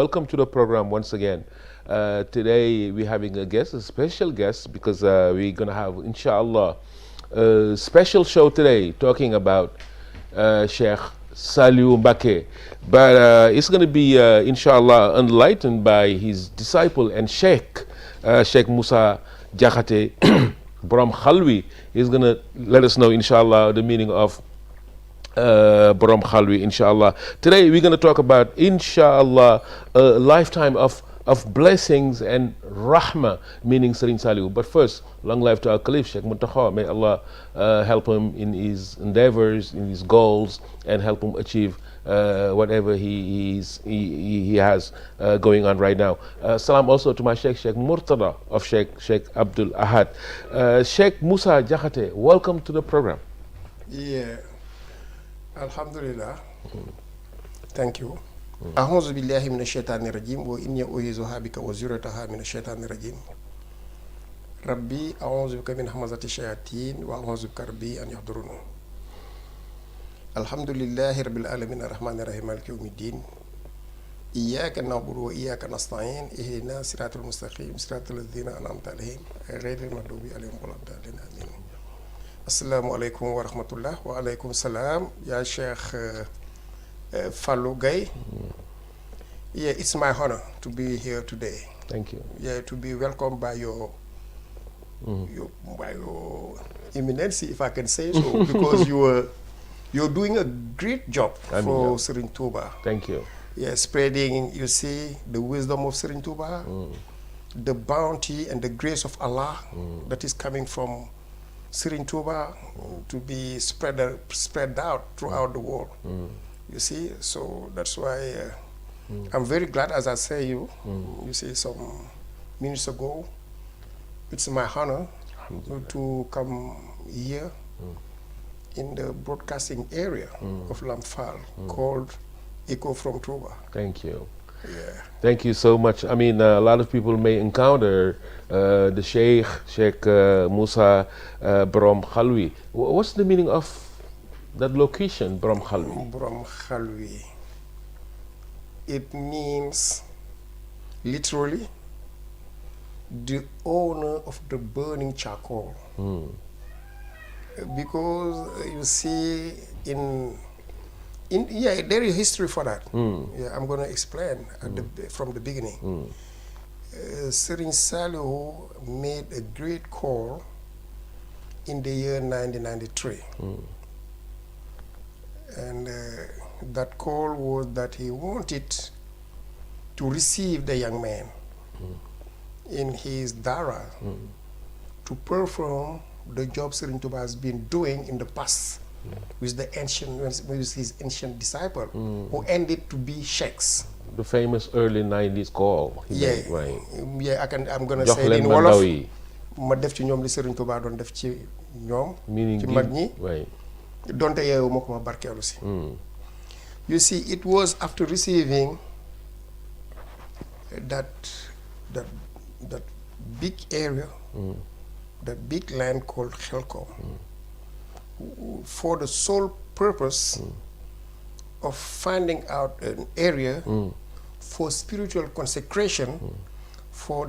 welcome to the program once again. Today we're having a guest, a special guest, because we're going to have, inshallah, a special show today talking about Sheikh Saliou Mbacké. But it's going to be, inshallah, enlightened by his disciple and Sheikh Moussa Borom Xalwi. He's going to let us know, inshallah, the meaning of Borom Xalwi, inshallah. Today we're going to talk about, inshallah, a lifetime of blessings and rahmah, meaning Serigne Saliou. But first, long life to our Caliph, Sheikh Muntaha. May Allah help him in his endeavors, in his goals, and help him achieve whatever he has going on right now. Salam also to my Sheikh Murtada of Sheikh Abdul Ahad. Sheikh Moussa Jaxate, welcome to the program. Yeah. Alhamdulillah. Thank you. أعوذ بالله من الشيطان الرجيم وإني أعيذها بك وذريتها من الشيطان الرجيم. ربي أعوذ بك من همزة الشياطين وأعوذ بك ربي أن يحضرون. الحمد لله رب العالمين الرحمن الرحيم مالك يوم الدين. إياك نعبد وإياك نستعين اهدنا الصراط المستقيم صراط الذين أنعمت عليهم غير المغضوب عليهم ولا الضالين آمين. Assalamu alaikum wa rahmatullah. Wa alaikum salam. Ya Sheikh Fallou Gaye. Yeah, it's my honor to be here today. Thank you. Yeah, to be welcomed by your eminence, if I can say so, because you're doing a great job for Serigne Touba. Thank you. Yeah, spreading, you see, the wisdom of Serigne Touba, the bounty and the grace of Allah that is coming from Serigne Touba to be spread out throughout the world. You see, so that's why I'm very glad, as I say you see, some minutes ago, it's my honor to come here in the broadcasting area of Lamphal called Echo from Touba. Thank you. Yeah. Thank you so much. I mean, a lot of people may encounter the Sheikh Moussa Borom Xalwi. What's the meaning of that location, Borom Xalwi? Borom Xalwi. It means literally the owner of the burning charcoal. Because you see, there is history for that. Yeah, I'm going to explain from the beginning. Serigne Saliou made a great call in the year 1993. And that call was that he wanted to receive the young man in his dara to perform the job Serigne Touba has been doing in the past with his ancient disciple who ended to be sheikhs. The famous early 90s call. Yeah, right. Yeah, I'm gonna say it in Wolof. Ma def ci ñoom li Serigne Touba doon def ci ñoom. ci mag ñi. Donte yeewu ma ko ma barkeelu si. You see, it was after receiving that big area, that big land called Xelkom, for the sole purpose of finding out an area for spiritual consecration for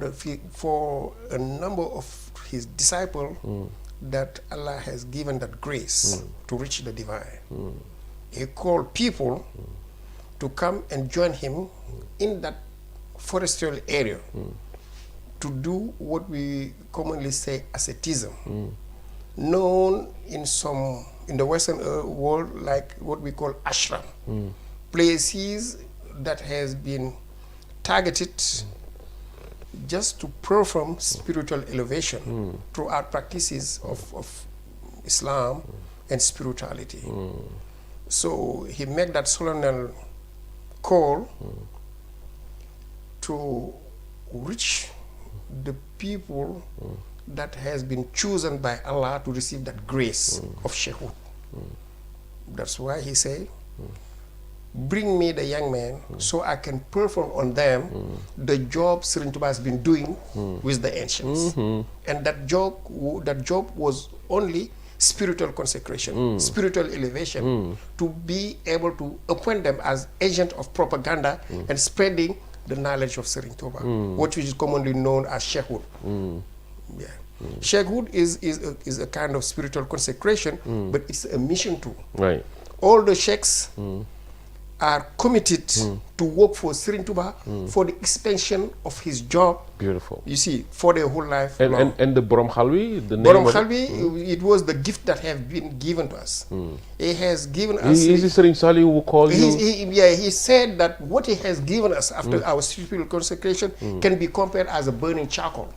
a number of his disciples that Allah has given that grace to reach the divine. He called people to come and join him in that forestry area to do what we commonly say asceticism, known in the Western world like what we call ashram, places that has been targeted just to perform spiritual elevation throughout practices of Islam and spirituality. So he made that solemn call to reach the people that has been chosen by Allah to receive that grace of Sheikhhood. That's why he said, bring me the young man so I can perform on them the job Serigne Touba has been doing with the ancients. And that job was only spiritual consecration, spiritual elevation, to be able to appoint them as agent of propaganda and spreading the knowledge of Serigne Touba, which is commonly known as Sheikhhood. Yeah. Sheikhhood is a kind of spiritual consecration, but it's a mission too. Right. All the sheikhs are committed to work for Serigne Touba for the expansion of his job. Beautiful. You see, for their whole life. And the Borom Xalwi, the name Borom of Xalwi, it was the gift that has been given to us. He has given us. Is it Serigne Saliou who called you? He said that what he has given us after our spiritual consecration can be compared as a burning charcoal.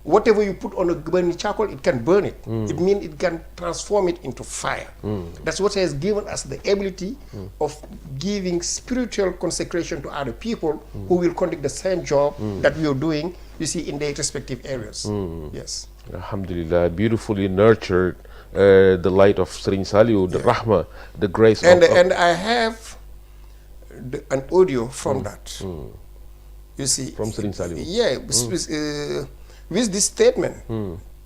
Whatever you put on a burning charcoal, it can burn it. It means it can transform it into fire. That's what has given us the ability of giving spiritual consecration to other people who will conduct the same job that we are doing, you see, in their respective areas. Yes. Alhamdulillah, beautifully nurtured the light of Serigne Saliou, the rahmah, the grace and of... And I have an audio from that. You see. From Serigne Saliou. Yeah. With this statement,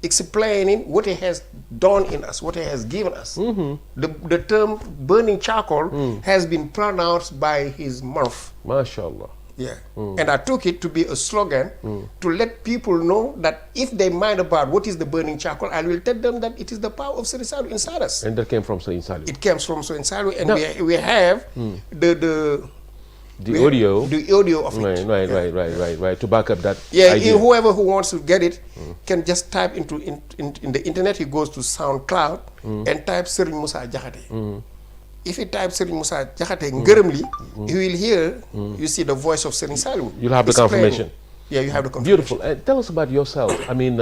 explaining what he has done in us, what he has given us. The term burning charcoal has been pronounced by his mouth. MashaAllah. Yeah. And I took it to be a slogan to let people know that if they mind about what is the burning charcoal, I will tell them that it is the power of Serigne Saliou inside us. And that came from Serigne Saliou. It comes from Serigne Saliou, and we have the audio of it. Right. To back up that idea. idea. Whoever who wants to get it can just type in the internet. He goes to SoundCloud and type Serigne Moussa Diakhaté. If he types Serigne Moussa Diakhaté Ngërëmli, he will hear, you see, the voice of Serigne Saliou. You'll have the confirmation. Yeah, you have the confirmation. Beautiful. Tell us about yourself. I mean,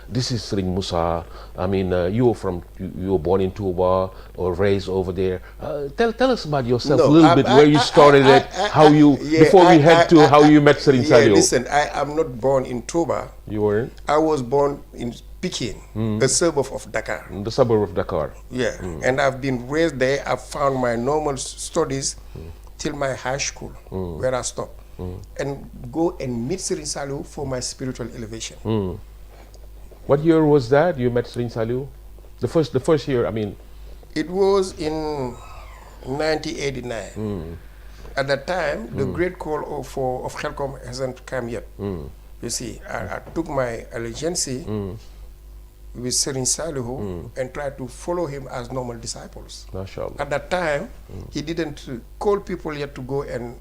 this is Serigne Moussa. I mean, you were born in Touba or raised over there. Tell us about yourself a little bit, where you started it, how you, before we head to how you met Serigne Saliou. Listen, I am not born in Touba. You weren't? I was born in Pikine, a suburb of Dakar. The suburb of Dakar. Yeah, and I've been raised there. I've found my normal studies till my high school, where I stopped. And go and meet Serigne Saliou for my spiritual elevation. What year was that you met Serigne Saliou? The first year, I mean. It was in 1989. At that time, the great call of Xelkom hasn't come yet. You see, I took my allegiance with Serigne Saliou and tried to follow him as normal disciples. MashaAllah. At that time, he didn't call people yet to go and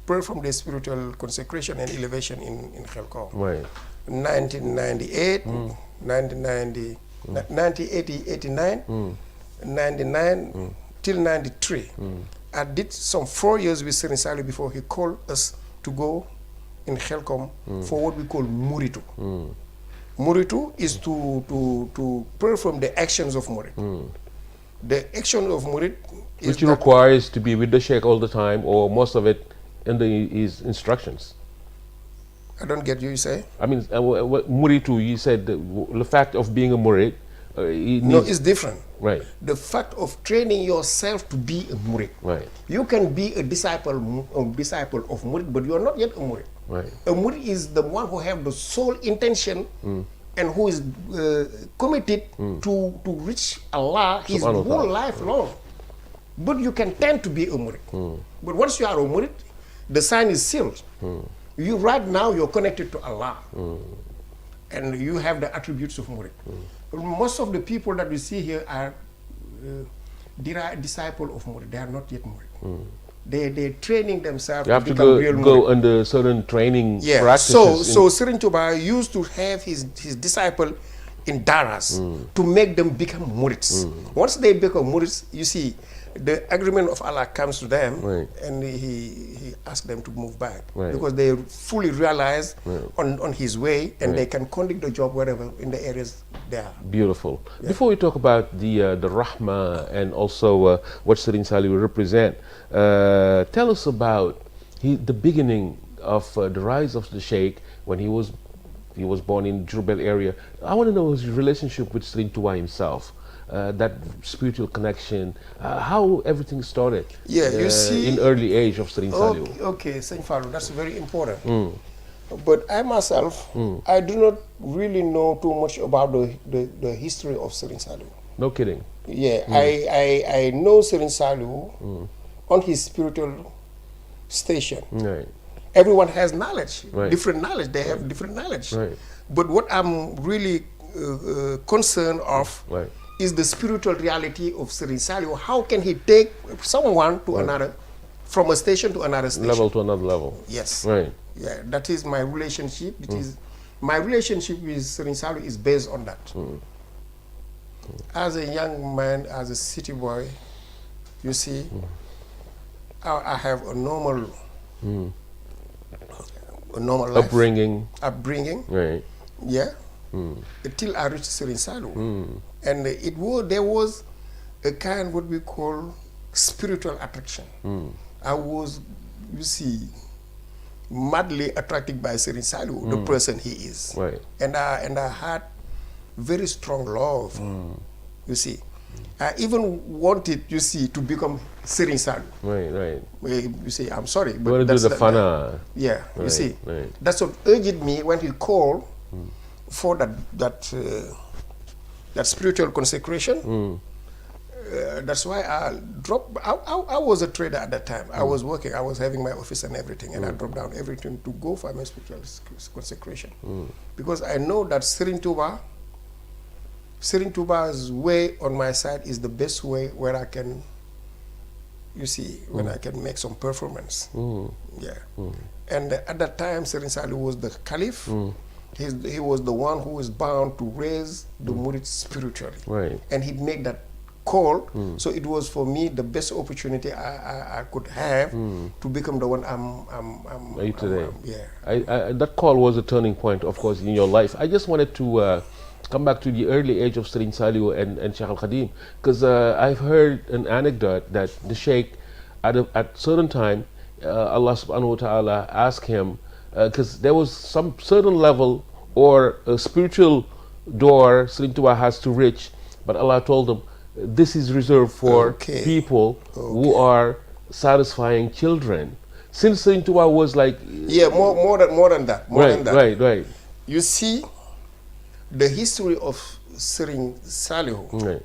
perform their spiritual consecration and elevation in Xelkom. Right. 1998, 1990, 1989, 99 till 93. I did some 4 years with Serigne Saliou before he called us to go in Xelkom for what we call Muritu. Muritu is to perform the actions of Murid. The action of Murid is which requires to be with the Sheikh all the time, or most of it in his instructions. I don't get you say? I mean, Muritu, you said the fact of being a Murid. No, it's different. Right. The fact of training yourself to be a Murid. Right. You can be a disciple of Murid, but you are not yet a Murid. Right. A Murid is the one who have the sole intention and who is committed to reach Allah his whole life long. But you can tend to be a Murid. But once you are a Murid, the sign is sealed. You right now you're connected to Allah, and you have the attributes of Murid. Most of the people that we see here are disciple of Murid. They are not yet Murid. They're training themselves. You have to to become go under certain training practices. So Serigne Touba used to have his disciple in daras to make them become Murids. Once they become Murids, you see, the agreement of Allah comes to them, and he asks them to move back because they fully realize on his way, and they can conduct the job wherever in the areas they are. Beautiful. Before we talk about the Rahmah and also what Serigne Saliou represent, tell us about the beginning of the rise of the Sheikh when he was born in Jurbel area. I want to know his relationship with Serigne Touba himself. That spiritual connection, how everything started. Yeah, you see, in early age of Serigne Saliou. Okay, Saint Fallou, that's very important. But I myself, I do not really know too much about the history of Serigne Saliou. No kidding. Yeah, I know Serigne Saliou on his spiritual station. Right. everyone has knowledge, Right. different knowledge. They have different knowledge. Right. But what I'm really concerned of Right. is the spiritual reality of Serigne Saliou. How can he take someone to another, from a station to another station? Level to another level. Yes. Right. Yeah, that is my relationship. It is my relationship with Serigne Saliou is based on that. As a young man, as a city boy, you see, I have a normal life. Upbringing. Right. Yeah. Until I reached Serigne Saliou. And there was a kind what we call spiritual attraction. I was, you see, madly attracted by Serigne Saliou, the person he is. Right. And I had very strong love. You see. I even wanted, you see, to become Serigne Saliou. Right. You see, I'm sorry, You but want to do that's the fana. yeah, you Right, see. right. That's what urged me when he called for that spiritual consecration. That's why I dropped. I was a trader at that time. I was working. I was having my office and everything, and I dropped down everything to go for my spiritual consecration, because I know that Serigne Touba's way on my side is the best way where I can, you see, when I can make some performance. Yeah. And at that time, Serigne Saliou was the caliph. He was the one who was bound to raise the murid spiritually. Right. And he'd make that call. So it was for me the best opportunity I could have to become the one Are you today? yeah. That call was a turning point, of course, in your life. I just wanted to come back to the early age of Serigne Saliou and Sheikh Al-Khadim, because I've heard an anecdote that the Sheikh, at certain time, Allah subhanahu wa ta'ala asked him, because there was some certain level or a spiritual door Serigne Touba has to reach, but Allah told him, this is reserved for people who are satisfying children. Since Serigne Touba was like... Yeah, more than that. Right. You see, the history of Serigne Saliou, Right.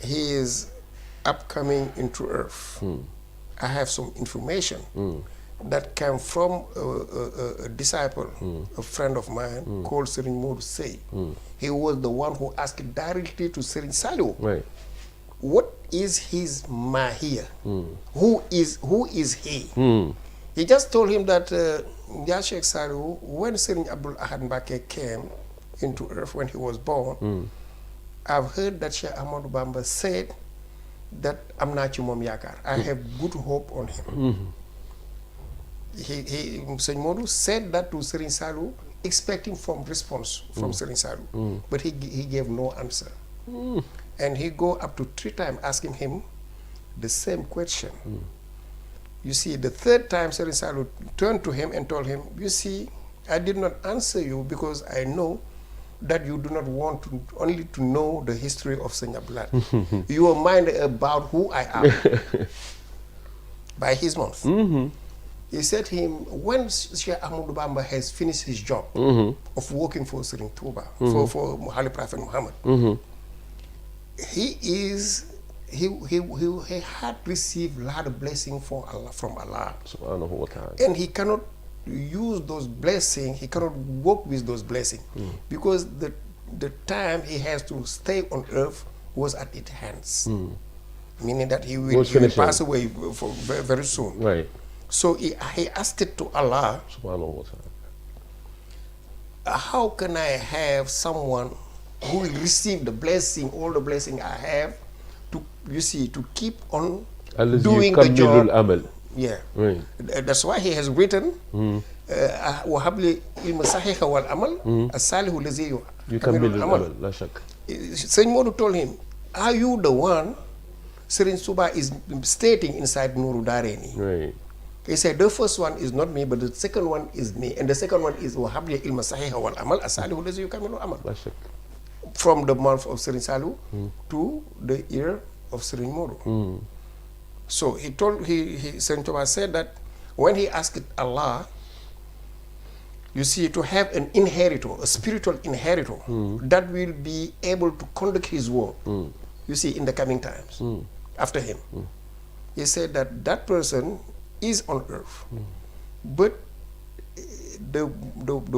he is upcoming into earth. I have some information that came from a disciple, a friend of mine, called Serigne Modou Sey. He was the one who asked directly to Serigne Saliou, Right. what is his mahiyya? Who is he? He just told him that, Ya Sheikh Saliou, when Serigne Abdul Ahad Mbake came into earth, when he was born, I've heard that Sheikh Ahmadou Bamba said that I'm not your mom yakar. I have good hope on him. Serigne Modou said that to Serigne Saliou, expecting response from Serigne Saliou, but he gave no answer. And he go up to 3 times asking him the same question. You see, the 3rd time Serigne Saliou turned to him and told him, you see, I did not answer you because I know that you do not want only to know the history of Serigne Abdoulaye. You are minded about who I am. By his mouth. He said to him, when Sheikh Ahmadou Bamba has finished his job of working for Serigne Touba, for Holy Prophet Muhammad, he had received a lot of blessing from Allah. Subhanahu wa ta'ala. And he cannot use those blessings, he cannot work with those blessings, because the time he has to stay on earth was at its hands. Meaning that he will pass away very soon. Right. So he asked it to Allah, Subhanahu wa ta'ala. how can I have someone who will receive the blessing, all the blessing I have, to keep on doing the job. Amal. Yeah. Right. That's why he has written, وَهَبْ لِي إِلْمَ صَحِيحَ وَالْعَمَلْ الصَّالِحُ الَّذِي يُكَمِّلُ الْعَمَلْ. La shak. Serigne Modou told him, are you the one Serigne Touba is stating inside Nourou Darayni? Right. He said, the first one is not me, but the second one is me. And the second one is وَهَبْ لِي إِلْمَ صَحِيحَ وَالْعَمَلْ الصَّالِحُ الَّذِي يُكَمِّلُ الْعَمَلْ. La shak. From the mouth of Serigne Saliou to the ear of Serigne Modou. So he Serigne Touba said that when he asked Allah, you see, to have an inheritor, a spiritual inheritor, that will be able to conduct his work, you see, in the coming times, after him. He said that person is on earth. But the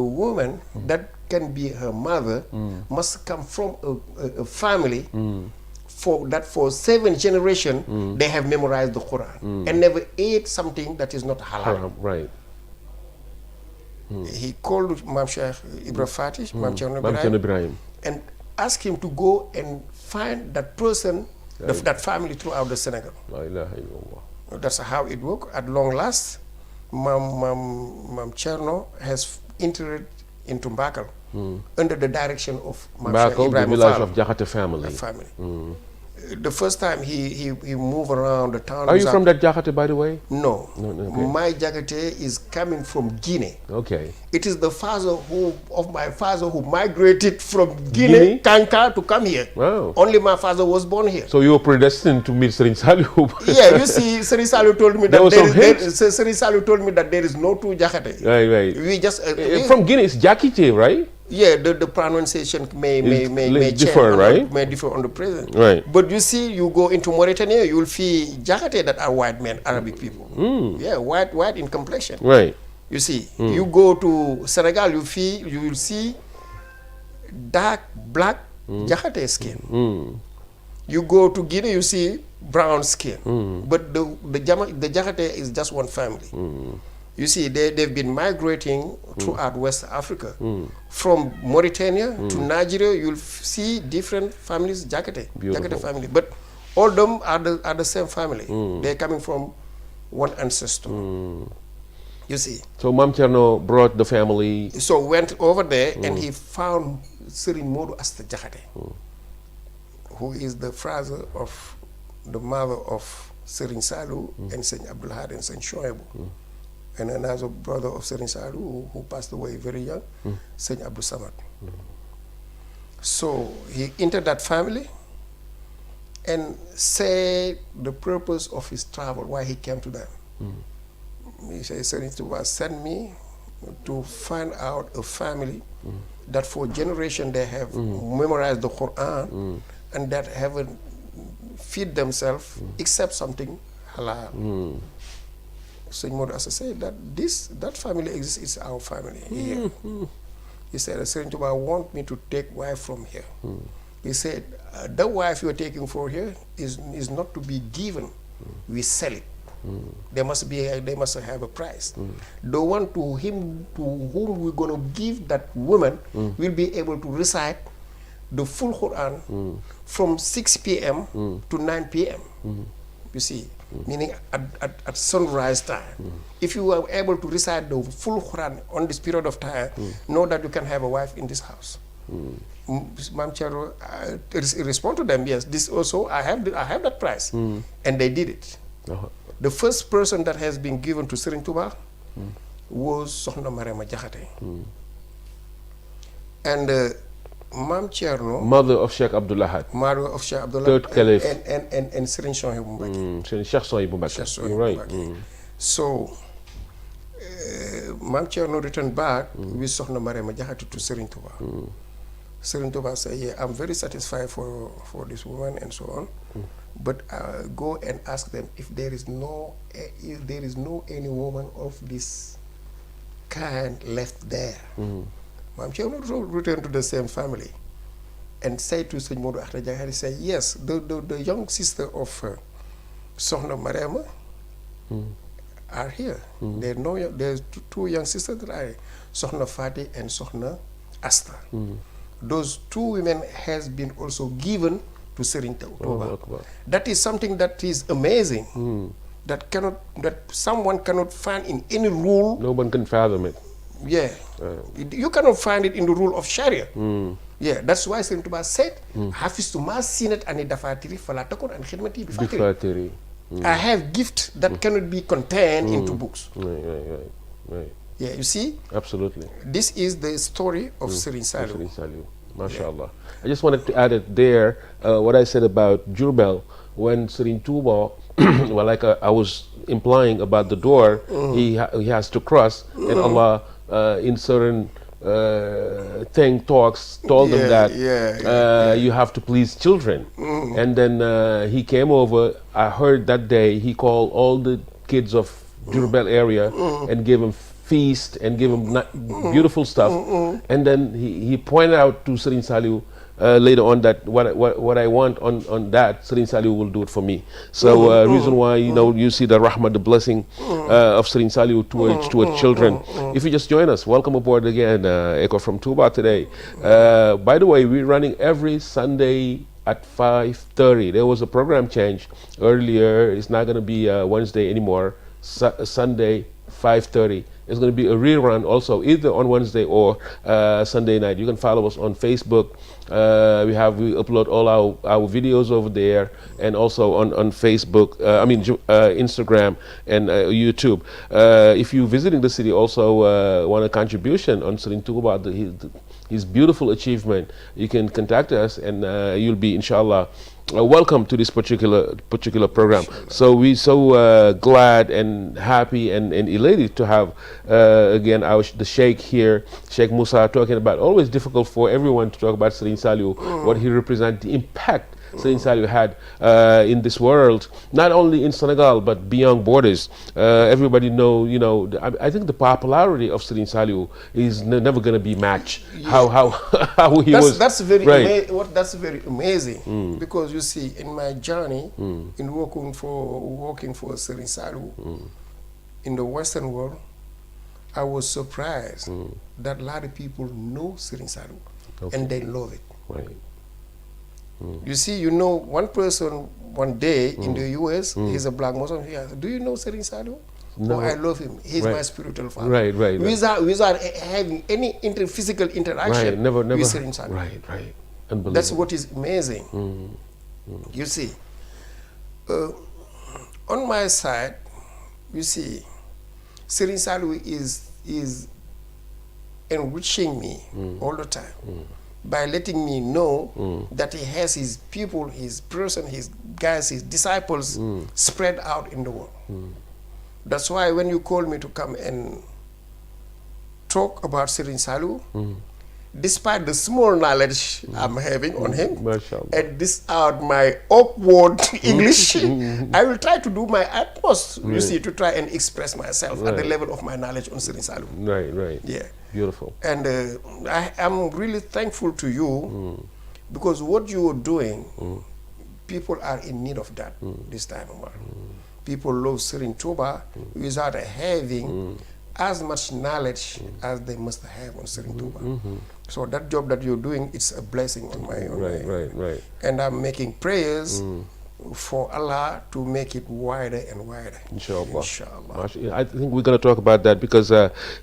woman that can be her mother must come from a family for 7 generations they have memorized the Quran and never ate something that is not halal. Right. He called Mam Sheikh Ibrahim Fatih, Mam Cherno Ibrahim, and asked him to go and find that person, that family throughout the Senegal. La ilaha illallah. That's how it worked. At long last, Mam Cherno has entered into Mbakal under the direction of Mam Sheikh Mbakal, Ibrahim the village Fall, of Jaxate family. The first time he moved around the town. Are you from that Jaxate, by the way? No. Okay. My Jaxate is coming from Guinea. Okay. It is the father of my father who migrated from Guinea, Kanka, to come here. Wow. Only my father was born here. So you were predestined to meet Serigne Saliou. Yeah, you see, Serigne Saliou told me that Serigne Saliou told me that there is no two Jaxate. Right. We just from Guinea, it's Jakite, right? Yeah, the pronunciation may differ, right? May differ on the present. Right. But you see, you go into Mauritania, you will see Jaxate that are white men, Arabic people. Yeah, white in complexion. Right. You see, you go to Senegal, you will see dark black Jaxate skin. You go to Guinea, you see brown skin. But the Jaxate is just one family. You see, they've been migrating throughout West Africa. From Mauritania to Nigeria, you'll see different families, Jaxate family. But all of them are the same family. They're coming from one ancestor. You see. So Mam Cherno brought the family. So went over there and he found Serigne Modou Asta Jaxate, who is the father of the mother of Serigne Saliou and Serigne Abdul Had and Serigne Chouaibou. And another brother of Serigne Saliou who passed away very young, Serigne Abdou Samad. So he entered that family and said the purpose of his travel, why he came to them. He said, Serigne Touba sent me to find out a family that for generations they have memorized the Quran and that haven't feed themselves except something halal. Serigne Modou Asta said that that family exists, it's our family here. He said, Serigne Touba want me to take wife from here. He said, the wife you are taking for here is not to be given. We sell it. They must have a price. The one to whom we're going to give that woman will be able to recite the full Quran from 6 p.m. to 9 p.m. You see, meaning at sunrise time. If you are able to recite the full Quran on this period of time, know that you can have a wife in this house. Mam Cherno respond to them, yes, this also, I have that price. And they did it. The first person that has been given to Serigne Touba was Sokhna Mariama Jaxate. And Mam Cherno, mother of Sheikh Abdul Ahad. Mother of Sheikh Abdul Third Caliph. And Serigne Chouaibou Mbacké. Sheikh Chouaibou Mbacké. You're right. So, Mam Cherno returned back with Sokhna Mariama Jaxate to Serigne Touba. Serigne Touba said, yeah, I'm very satisfied for this woman and so on. But go and ask them if there is no any woman of this kind left there. Mam Cherno returned to the same family and said to Serigne Modou Asta Jaxate, say, yes, the young sister of Sokhna Mariama are here. There's two young sisters that are Sokhna Fati and Sokhna Asta. Those two women has been also given to Serigne Touba. That is something that is amazing. That someone cannot find in any rule. No one can fathom it. Yeah. You cannot find it in the rule of Sharia. Yeah, that's why Serigne Touba said, Hafistu ma sinat ani dafatiri fala takun an khidmati bifatiri. I have gifts that cannot be contained into books. Right. Yeah, you see? Absolutely. This is the story of Serigne Saliou. MashaAllah. I just wanted to add it there, what I said about Jurbel, when Serigne Touba, well, like I was implying about the door, he has to cross, and Allah in certain told them that you have to please children. And then he came over, I heard that day, he called all the kids of Diourbel area, and gave him feast and gave him beautiful stuff. And then he pointed out to Serigne Saliou later on that what I want on that, Serigne Saliou will do it for me. So reason why you see the rahmah, the blessing of Serigne Saliou towards children. If you just join us, welcome aboard again, Echo from Touba today. By the way, we're running every Sunday at 5:30. There was a program change earlier. It's not going to be Wednesday anymore. Sunday 5:30. It's going to be a rerun also, either on Wednesday or Sunday night. You can follow us on Facebook. We upload all our videos over there, and also on Facebook, Instagram and YouTube. If you're visiting the city, also want a contribution on Serigne Touba, his beautiful achievement, you can contact us, and you'll be, inshallah, welcome to this particular program. So we're so glad and happy and elated to have again the Sheikh here, Sheikh Moussa, talking about, always difficult for everyone to talk about Serigne Saliou, what he represents, the impact Serigne Saliou had in this world, not only in Senegal but beyond borders. Everybody I think the popularity of Serigne Saliou is never going to be matched. Yeah. How he was. That's very right. that's very amazing, because you see, in my journey in working for Serigne Saliou in the Western world, I was surprised that a lot of people know Serigne Saliou, and they love it. Right. You see, one person one day in the US, he's a black Muslim. He asked, "Do you know Serigne Saliou?" No. Oh, I love him. He's my spiritual father. Right. Without having any physical interaction never. with Serigne Saliou. Right. Unbelievable. That's what is amazing. You see, on my side, you see, Serigne Saliou is enriching me all the time by letting me know that he has his people, his person, his guys, his disciples spread out in the world. That's why when you call me to come and talk about Serigne Saliou, despite the small knowledge I'm having on him, and despite my awkward English, I will try to do my utmost, you see, to try and express myself at the level of my knowledge on Serigne Saliou. Right. Yeah. Beautiful. And I am really thankful to you, because what you are doing, people are in need of that this time around. People love Serigne Touba without having as much knowledge as they must have on Serigne Touba. So that job that you're doing, it's a blessing on my own. Right. And I'm making prayers for Allah to make it wider and wider. Inshallah. Inshallah. I think we're going to talk about that, because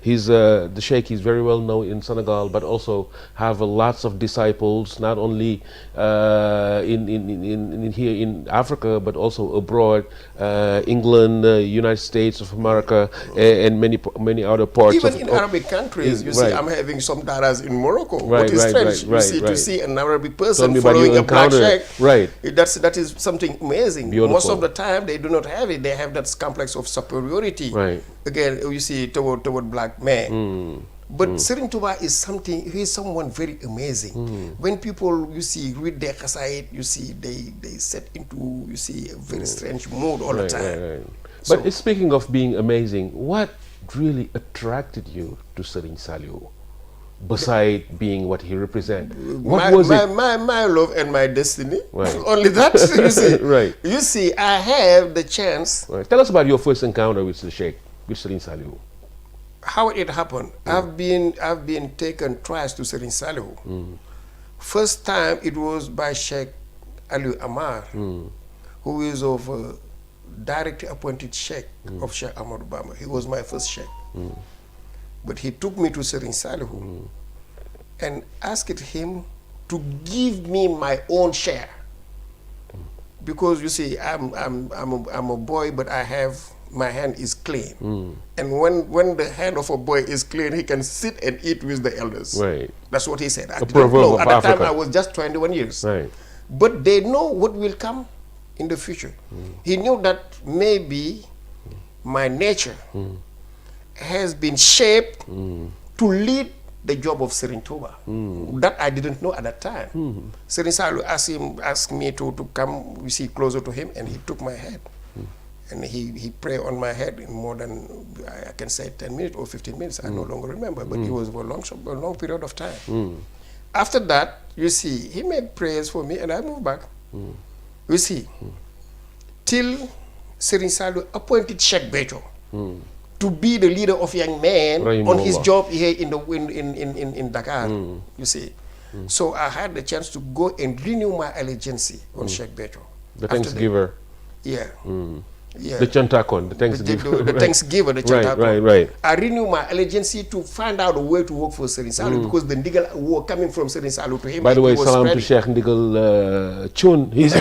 he's the Sheikh is very well known in Senegal, but also have lots of disciples, not only in here in Africa, but also abroad, England, United States of America, and many other parts. Even in Arabic countries, you see, I'm having some daras in Morocco. What is strange, you see, to see an Arabic person following a black Sheikh. Right. That is something amazing. Beautiful. Most of the time they do not have it. They have that complex of superiority. Right. Again, you see, toward black men. But Serigne Touba is someone very amazing. When people, you see, read their qasaid, you see, they set into, you see, a very strange mood all the time. Right. But speaking of being amazing, what really attracted you to Serigne Saliou? Beside being what he represents, what was it? My love and my destiny. Right. Only that, you see. Right. You see, I have the chance. Right. Tell us about your first encounter with the Sheikh, with Serigne Saliou. How it happened? I've been taken twice to Serigne Saliou. First time it was by Sheikh Aliou Amar, who is of directly appointed Sheikh of Sheikh Ahmadou Bamba. He was my first Sheikh. But he took me to Serigne Saliou and asked him to give me my own share, because you see, I'm a boy, but my hand is clean, and when the hand of a boy is clean, he can sit and eat with the elders. Right. That's what he said. I A didn't proverb know. of At the time, Africa. I was just 21 years. Right. But they know what will come in the future. He knew that maybe my nature has been shaped to lead the job of Serigne Touba. That I didn't know at that time. Serigne Saliou asked me to come, you see, closer to him, and he took my hand. And he prayed on my head in more than, I can say 10 minutes or 15 minutes, I no longer remember, but it was for a long period of time. After that, you see, he made prayers for me and I moved back. You see, till Serigne Saliou appointed Sheikh Béthio to be the leader of young men on his job here in Dakar, you see. So I had the chance to go and renew my allegiance on Sheikh Béthio. The Thanksgiver. Yeah. Yeah. The Chantakon, the Thanksgiver. The Thanksgiver, the Chantakon. Right. I renew my allegiance to find out a way to work for Serigne Saliou because the ndigal were coming from Serigne Saliou to him. By the way, salam to Sheikh Ndigal Chun, he's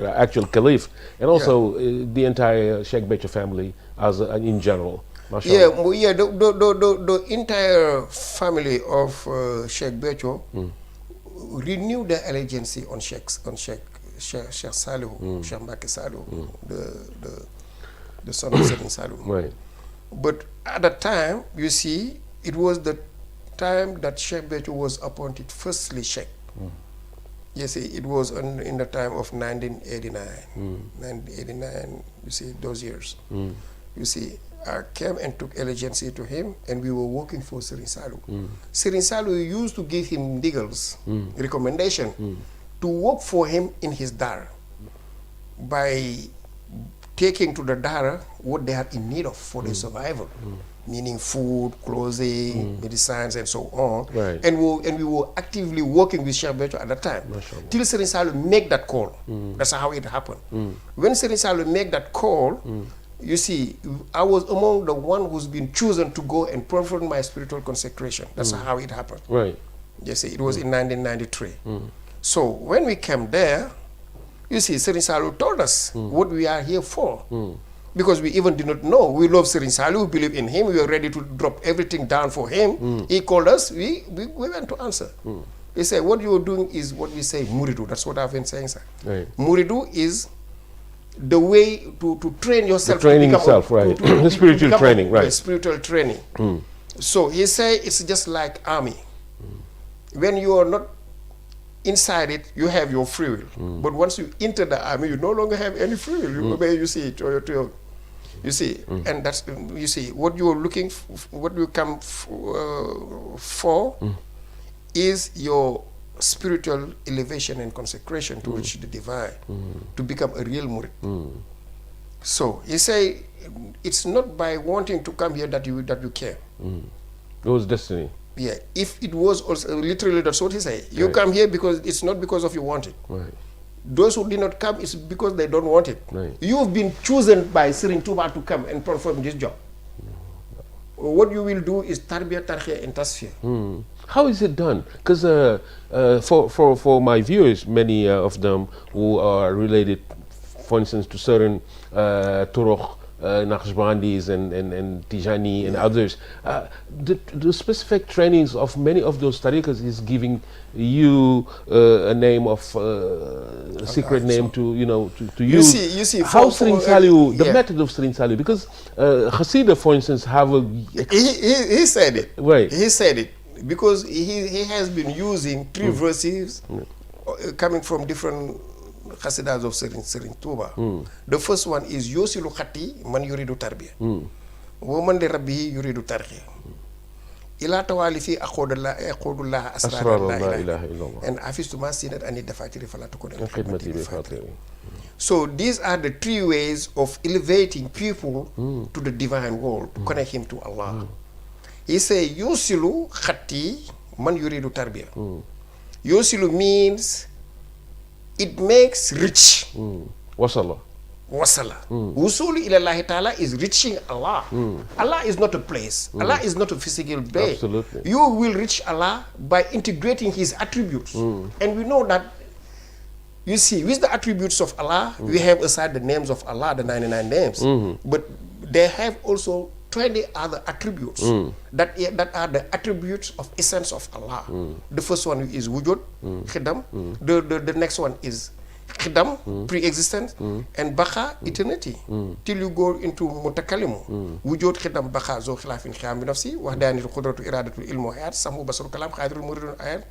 actual caliph, and also the entire Sheikh Béthio family as in general. MashaAllah. Yeah, the entire family of Sheikh Béthio renewed their allegiance on Sheikh Saliou, Sheikh Mbacké Saliou, the son of Serigne Saliou. Right. But at that time, you see, it was the time that Sheikh Béthio was appointed firstly Sheikh. You see, it was in the time of 1989. 1989, you see, those years. You see, I came and took allegiance to him, and we were working for Serigne Saliou. Serigne Saliou used to give him ndigals, recommendation, to work for him in his dara by taking to the dara what they are in need of for their survival, meaning food, clothing, medicines, and so on. Right. And we were actively working with Sheikh Béthio at that time. Till Serigne Saliou make that call. That's how it happened. When Serigne Saliou make that call, you see, I was among the one who's been chosen to go and perform my spiritual consecration. That's how it happened. Right. You see, it was in 1993. So when we came there, you see, Serigne Saliou told us what we are here for. Because we even did not know. We love Serigne Saliou, we believe in him, we were ready to drop everything down for him. He called us, we went to answer. He said, what you are doing is what we say, Muridu. That's what I've been saying, sir. Right. Muridu is the way to train yourself. The training yourself, right. Spiritual training, right. Spiritual training. So he said it's just like army. When you are not inside it, you have your free will. But once you enter the army, you no longer have any free will. You obey, you see, you see, and that's, you see, what you are looking what you come for is your spiritual elevation and consecration to reach the divine, to become a real murid. So he say, it's not by wanting to come here that you came. It was destiny. Yeah, if it was also literally, that's what he say. You come here because it's not because of you want it. Right. Those who did not come, it's because they don't want it. Right. You've been chosen by Serigne Touba to come and perform this job. What you will do is tarbiyah, tarqiya, and tasfiyah. How is it done? Because for my viewers, many of them who are related, for instance, to certain turuq, Naqshbandis and Tijani and others, the specific trainings of many of those tariqas is giving you a name of a secret name to to use. You see, how Serigne Saliou, the method of Serigne Saliou, because Hasidah, for instance, have a he said it. Right. He said it because he has been using three verses coming from different Hasidas of Serigne Touba. The first one is Yosilu Khati man yuridu tarbiya. Woman de Rabbi yuridu tarqiya. Ila tawali fi aqudullah asrar la ilaha illallah. And afistuma sinat ani dafatiri falatukun. So these are the three ways of elevating people to the divine world, to connect him to Allah. He say Yosilu Khati man yuridu tarbiya. Yosilu means it makes rich. Wasala. Wusulu ilallahi ta'ala is reaching Allah. Allah is not a place. Allah is not a physical being. Absolutely. You will reach Allah by integrating His attributes. And we know that, you see, with the attributes of Allah, we have aside the names of Allah, the 99 names. But they have also 20 other attributes that are the attributes of essence of Allah. The first one is wujud, khidam. The next one is khidam, pre-existence, and baqa, eternity. Till you go into mutakalimu. Wujud, khidam, baqa, zo khilafin khiyam binafsi, wahdani qudratu iradatu ilmu hayat, samu basaru kalam, khadirul muridun ayat,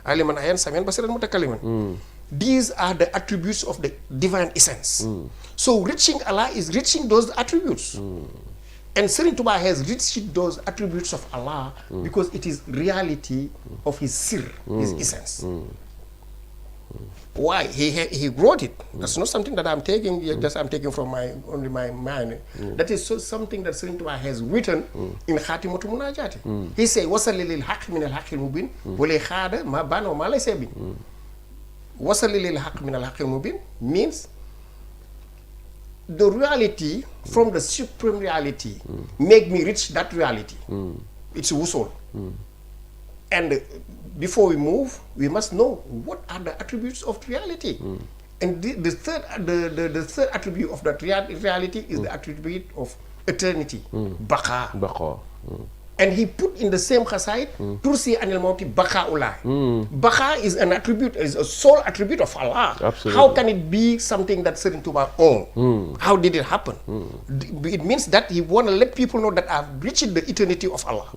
aliman ayan, samian basiran mutakaliman. these are the attributes of the divine essence. So reaching Allah is reaching those attributes. And Serigne Touba has reached those attributes of Allah because it is reality of his sir, his essence. Why? He wrote it. That's not something that I'm taking, just I'm taking from only my mind. That is something that Serigne Touba has written in Khatimatu Munajati. He say, "Wasali lil haqq min al haqqil mubin, wali khada ma bana ma laysa bin." Wasali lil haqq min al haqqil mubin means the reality from the supreme reality make me reach that reality. It's wusul. And before we move, we must know what are the attributes of reality. And the third attribute of that reality is the attribute of eternity, baqa. And he put in the same qasaid, Tursi anil mawti baqa'ullah. Baqa is an attribute, is a sole attribute of Allah. Absolutely. How can it be something that Serigne Touba owned? How did it happen? It means that he want to let people know that I've reached the eternity of Allah.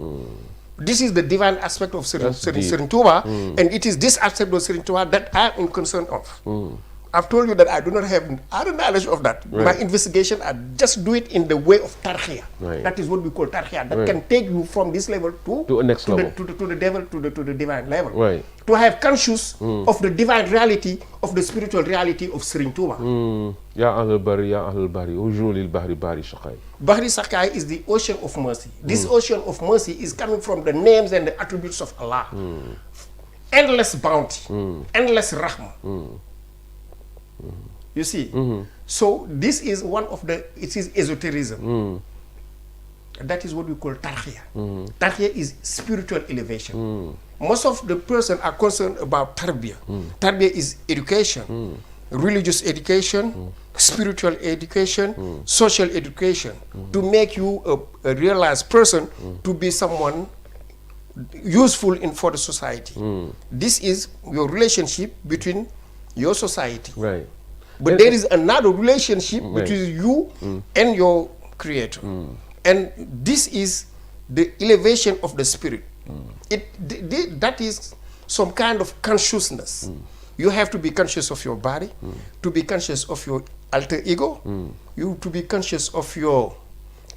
This is the divine aspect of Serigne Touba, and it is this aspect of Serigne Touba that I am concerned of. I've told you that I do not have other knowledge of that. Right. My investigation, I just do it in the way of tarkhiyah. Right. That is what we call tarkhiyah. That Right. can take you from this level to a next level, to the devil, to the divine level. Right. To have conscious of the divine reality, of the spiritual reality of Serigne Touba. Ya ahlul bari, ya ahlul bari, ujulil bahri bari shaqai. Bahri Sakai is the ocean of mercy. This ocean of mercy is coming from the names and the attributes of Allah. Endless bounty, endless rahmah. You see? So this is one of the, it is esotericism. That is what we call tarkhiyah. Tarkhiyah is spiritual elevation. Most of the person are concerned about tarbiyah. Tarbiyah is education, religious education, spiritual education, social education, to make you a realized person, to be someone useful for the society. This is your relationship between your society. Right. But there is another relationship between you and your creator. And this is the elevation of the spirit. That is some kind of consciousness. You have to be conscious of your body, to be conscious of your alter ego, you to be conscious of your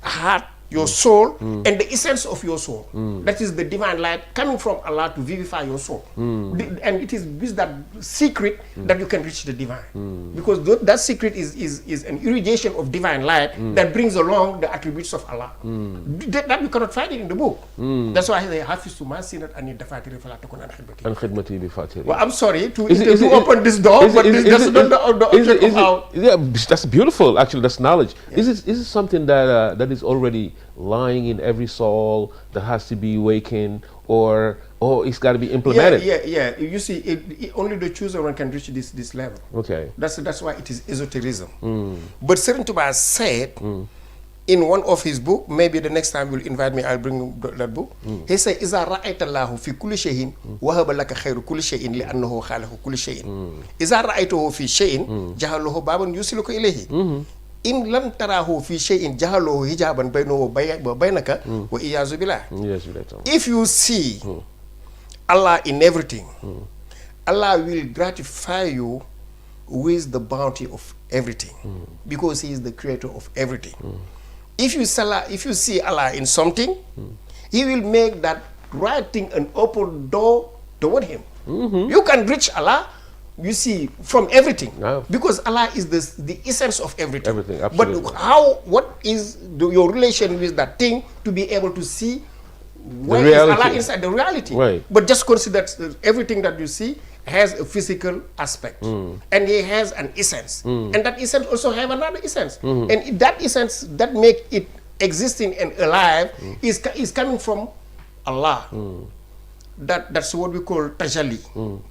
heart, your soul, and the essence of your soul. That is the divine light coming from Allah to vivify your soul. And it is with that secret that you can reach the divine. Because that secret is an irradiation of divine light that brings along the attributes of Allah. That you cannot find it in the book. That's why I say, Hafiz to Masinat and Dafatiri Falatakun and Khidmati bi fatiri. Well, I'm sorry to open this door, but that's not the object of how. Yeah, that's beautiful. Actually, that's knowledge. Is it something that that is already lying in every soul that has to be awakened, or it's got to be implemented? Yeah. You see, only the chosen one can reach this level. Okay. That's why it is esotericism. But Serigne Touba said in one of his book, maybe the next time you'll invite me, I'll bring that book. He said, "Iza ra'ayta Allahu fi kulli shay'in, wahaba laka khayru kulli shay'in li annahu khalaqa kulli shay'in. Iza ra'aytahu fi shay'in, jahalahu baban yusiluka ilayhi. In lam tarahu fi shay'in jahalahu hijaban baynahu wa baynaka wa iyazu billah." If you see Allah in everything, Allah will gratify you with the bounty of everything, because He is the creator of everything. If you see Allah in something, He will make that right thing an open door toward Him. You can reach Allah, you see, from everything, because Allah is the essence of everything. Everything, absolutely. But what is your relation with that thing to be able to see where is Allah inside the reality? Right. But just consider that everything that you see has a physical aspect, and He has an essence, and that essence also have another essence, and that essence that make it existing and alive is coming from Allah. That's what we call tajalli,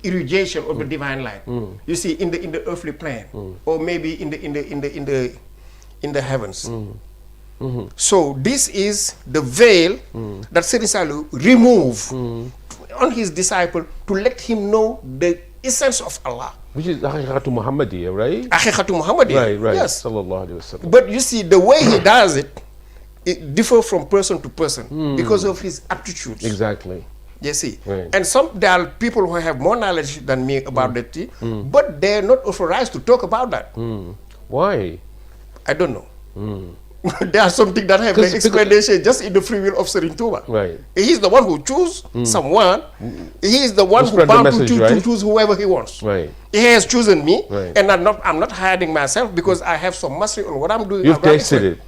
irradiation of the divine light. You see, in the earthly plane, or maybe in the heavens. So this is the veil that Serigne Saliou removed on his disciple to let him know the essence of Allah. Which is Aqiqatu Muhammadiyya, right? Aqiqatu Muhammadiyya. Right. Yes. Sallallahu Alaihi Wasallam. But you see, the way he does it, it differs from person to person because of his aptitudes. Exactly. You see, Right. and there are people who have more knowledge than me about that, but they're not authorized to talk about that. Why? I don't know. There are something that have the explanation just in the free will of Serigne Touba. Right. He's the one who choose someone. He is the one who spread the bound message, to right? choose whoever he wants. Right. He has chosen me, Right. and I'm not hiding myself because I have some mastery on what I'm doing. You've tasted it.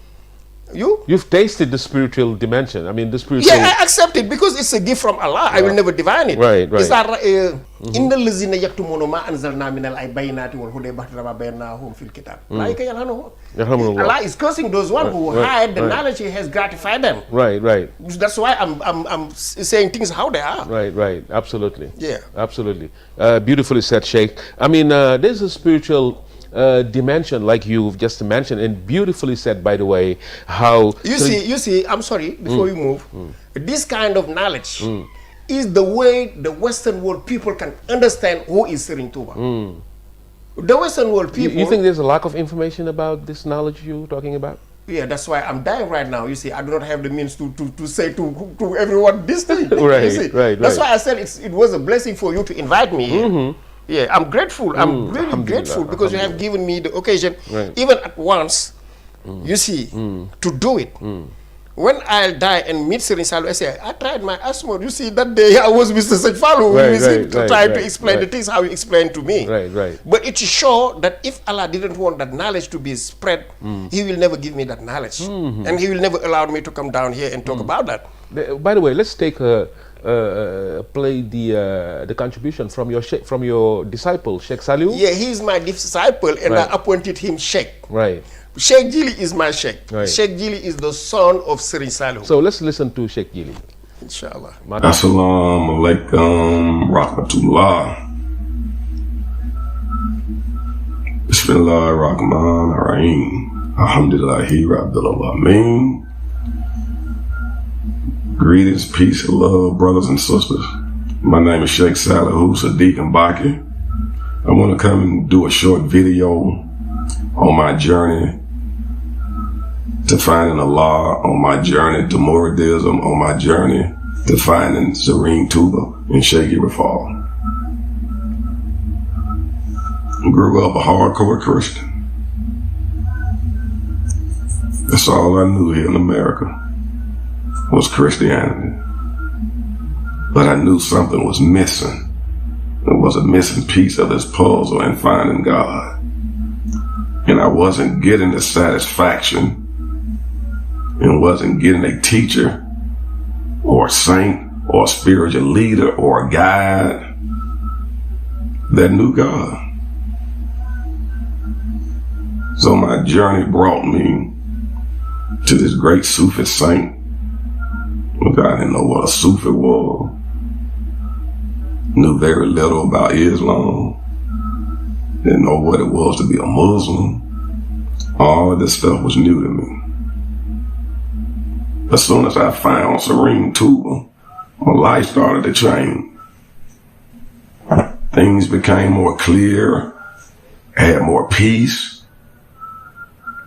You've tasted the spiritual dimension. I mean, the spiritual. Yeah, I accept it because it's a gift from Allah. I will never divine it. Right, right. It's Inna allazina yaktumuna ma anzalna min al-bayyinati wal huda ba'da bayyinahum fil kitab. Allah is cursing those one who hide the knowledge He has gratified them. Right, right. That's why I'm saying things how they are. Right, right. Absolutely. Yeah. Absolutely. Beautifully said, Sheikh. I mean, there's a spiritual dimension, like you've just mentioned, and beautifully said, by the way, how... You see, I'm sorry, before you move, this kind of knowledge is the way the Western world people can understand who is Serigne Touba. The Western world people... You think there's a lack of information about this knowledge you're talking about? Yeah, that's why I'm dying right now. You see, I do not have the means to say to everyone this thing. Right, you see? right. That's why I said it was a blessing for you to invite me here. Yeah, I'm grateful. I'm really grateful because you have given me the occasion, even at once, you see, to do it. When I die and meet Serigne Saliou, I say, I tried my asthma. You see, that day I was Mr. Sejfalu, trying to explain the things how you explained to me. Right, right. But it is sure that if Allah didn't want that knowledge to be spread, He will never give me that knowledge. And He will never allow me to come down here and talk about that. By the way, let's take play the contribution from your disciple, Sheikh Saliou. Yeah, he is my disciple, and I appointed him Sheikh. Right. Sheikh Jili is my Sheikh. Right. Sheikh Jili is the son of Serigne Saliou. So let's listen to Sheikh Jili. Inshallah. Assalamu alaikum rahmatullah. Bismillah ar-Rahman ar-Rahim. Alhamdulillahi Rabbil Alameen. Greetings, peace, and love, brothers and sisters. My name is Sheikh Saliou Sadiq Mbaki. I want to come and do a short video on my journey to finding Allah, on my journey to Muridism, on my journey to finding Serigne Touba and Sheikh Rafal. Grew up a hardcore Christian. That's all I knew here in America was Christianity. But I knew something was missing. There was a missing piece of this puzzle in finding God. And I wasn't getting the satisfaction and wasn't getting a teacher or a saint or a spiritual leader or a guide that knew God. So my journey brought me to this great Sufi saint. I didn't know what a Sufi was. Knew very little about Islam. Didn't know what it was to be a Muslim. All of this stuff was new to me. As soon as I found Serigne Touba, my life started to change. Things became more clear, I had more peace,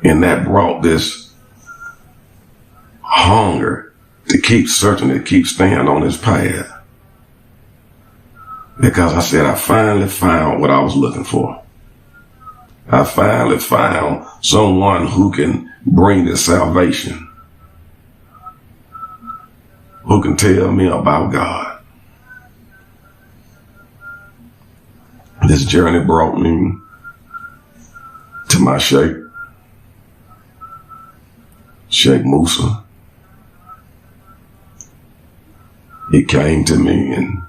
and that brought this hunger to keep searching, to keep staying on this path. Because I said, I finally found what I was looking for. I finally found someone who can bring this salvation, who can tell me about God. This journey brought me to my Sheikh Moussa. He came to me and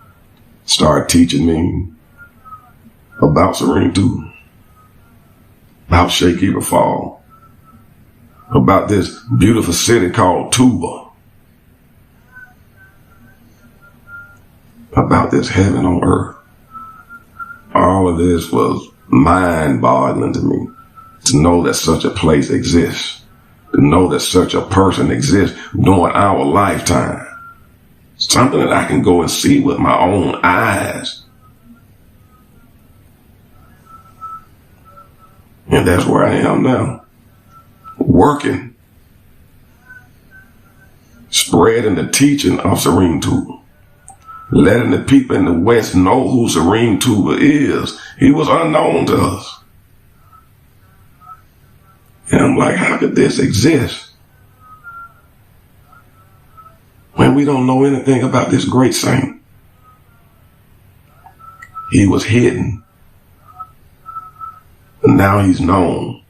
started teaching me about Serigne Touba, about Sheikh Rafal, about this beautiful city called Touba, about this heaven on earth. All of this was mind-boggling to me, to know that such a place exists, to know that such a person exists during our lifetime. Something that I can go and see with my own eyes. And that's where I am now. Working. Spreading the teaching of Serigne Touba. letting the people in the West know who Serene Tuba is. He was unknown to us. And I'm like, how could this exist when we don't know anything about this great saint? He was hidden, and now he's known.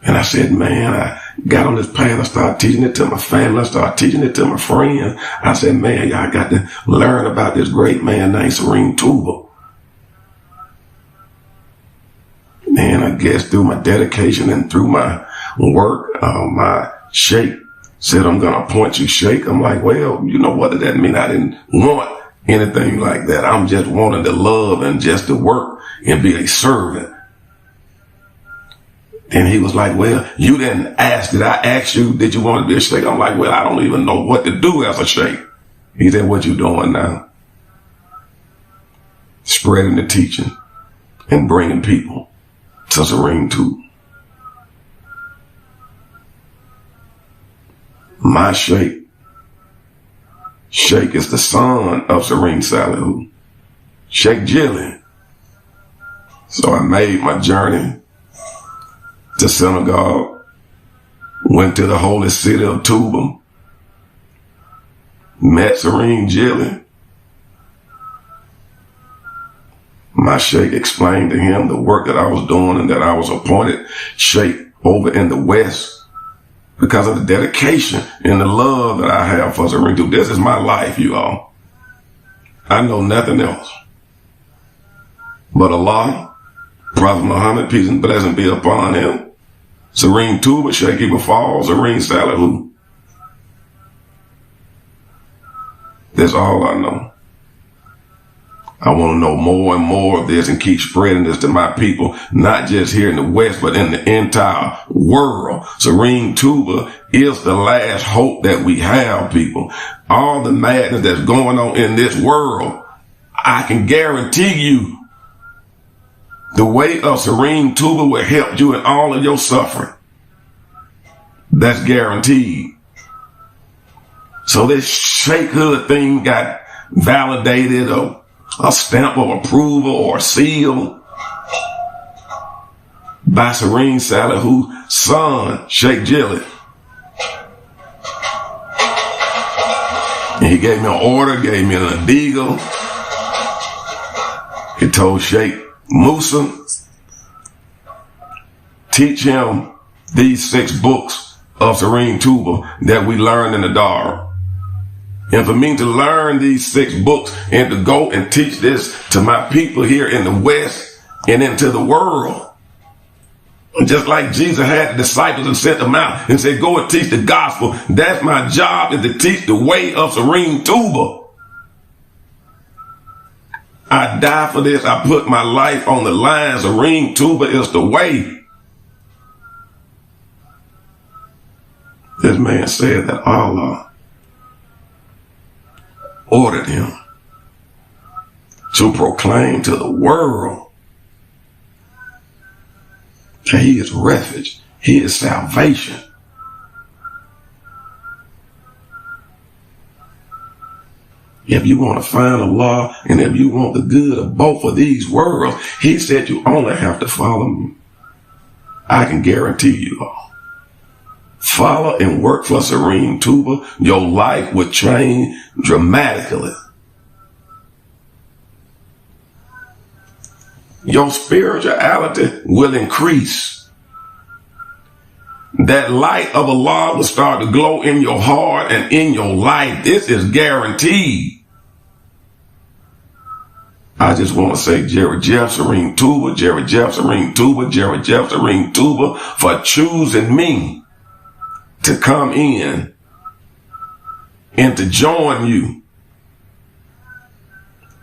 And I said, man, I got on this path. I started teaching it to my family. I started teaching it to my friends. I said, man, y'all got to learn about this great man named Serene Tuba. And I guess through my dedication and through my work, my sheikh said, I'm going to appoint you sheikh. I'm like, well, you know, what did that mean? I didn't want anything like that. I'm just wanting to love and just to work and be a servant. And he was like, well, you didn't ask. Did I ask you, did you want to be a sheikh? I'm like, well, I don't even know what to do as a sheikh. He said, what you doing now? Spreading the teaching and bringing people to Serene Tuba. My sheikh is the son of Serene Salihu, Sheikh Jilly. So I made my journey to Senegal, went to the holy city of Touba, met Serene Jilly. My sheikh explained to him the work that I was doing and that I was appointed sheikh over in the West because of the dedication and the love that I have for Serene Tuba. This is my life, you all. I know nothing else. But Allah, Prophet Muhammad, peace and blessing be upon him, Serene Tuba, Sheikh Ibn Fall, Serene Salihu. That's all I know. I want to know more and more of this and keep spreading this to my people, not just here in the West, but in the entire world. Serene Tuba is the last hope that we have, people. All the madness that's going on in this world, I can guarantee you the way of Serene Tuba will help you in all of your suffering. That's guaranteed. So this shakehood thing got validated, or a stamp of approval or seal by Serene Salihu's son, Sheikh Jilly. And he gave me an order, gave me an adigo. He told Sheikh Moussa, teach him these 6 books of Serene Tuba that we learned in the Dara. And for me to learn these 6 books and to go and teach this to my people here in the West and into the world. Just like Jesus had the disciples and sent them out and said, go and teach the gospel. That's my job, is to teach the way of Serene Tuba. I die for this. I put my life on the line. Serene Tuba is the way. This man said that Allah ordered him to proclaim to the world that he is refuge, he is salvation. If you want to find Allah and if you want the good of both of these worlds, he said you only have to follow me. I can guarantee you all. Follow and work for Serene Tuba, your life will change dramatically. Your spirituality will increase. That light of Allah will start to glow in your heart and in your life. This is guaranteed. I just want to say Jerry Jeff, Serene Tuba, Jerry Jeff, Serene Tuba, Jerry Jeff, Serene Tuba, for choosing me to come in and to join you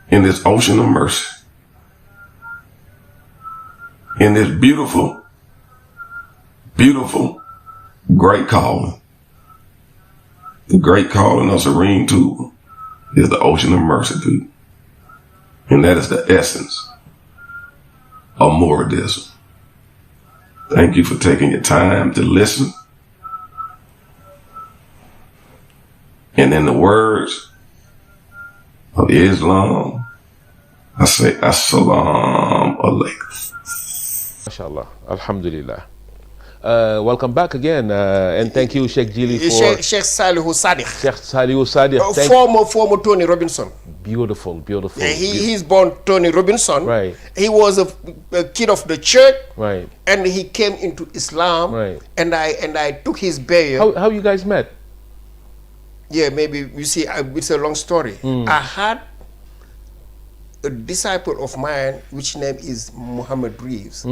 in this ocean of mercy, in this beautiful, beautiful, great calling. The great calling of Serene Tuba is the ocean of mercy, people. And that is the essence of Muridism. Thank you for taking your time to listen. And in the words of Islam, I say Assalamu alaikum. MashaAllah. Alhamdulillah. Welcome back again, and thank you, Sheikh Jili, for Sheikh Salihu Sadiq. Sheikh Salihu Sadiq. Former Tony Robinson. Beautiful, beautiful. He's born Tony Robinson. Right. He was a kid of the church. Right. And he came into Islam. Right. And I took his burial. How you guys met? Yeah, maybe you see, it's a long story. I had a disciple of mine, which name is Muhammad Reeves.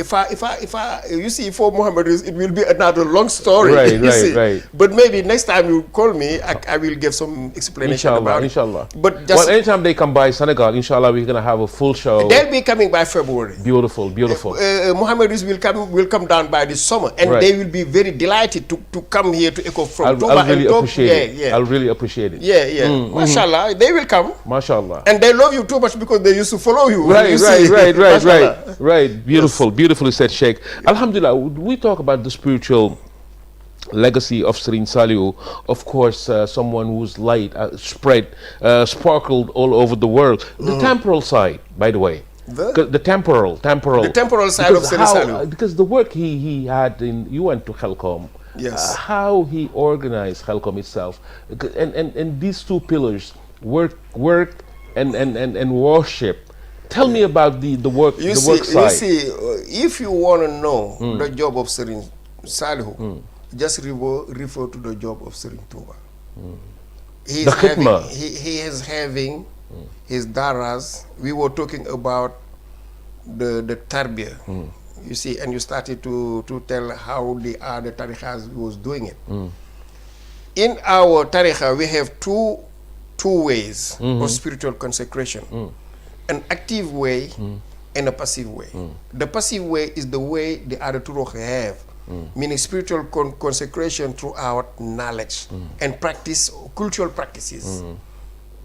If I, you see, for Muhammad Reeves, it will be another long story. Right, right. But maybe next time you call me, I will give some explanation about it. Inshallah. But just, well, anytime they come by Senegal, inshallah, we're gonna have a full show. They'll be coming by February. Beautiful, beautiful. Muhammad Reeves will come down by this summer, and they will be very delighted to come here to Echo from Touba. I'll really appreciate it. Yeah. I'll really appreciate it. Yeah. Mashallah, they will come. Mashallah. And they love you too much because they used to follow you. Right. Beautiful, beautifully said, Sheikh. Alhamdulillah, we talk about the spiritual legacy of Serigne Saliou. Of course, someone whose light sparkled all over the world. The temporal side, by the way. The temporal side of Serigne Saliou. Because the work he had you went to Khelcom. Yes. How he organized Khelcom itself, and these two pillars, work and worship. Tell me about the work side. You see, if you want to know the job of Serigne Saliou, just refer to the job of Serigne Touba. He is having his daras. We were talking about the tarbiyah. You see, and you started to tell how the other tariqas was doing it. In our tariqa, we have two ways of spiritual consecration. An active way and a passive way. The passive way is the way the other turuq have, meaning spiritual consecration throughout knowledge and practice, cultural practices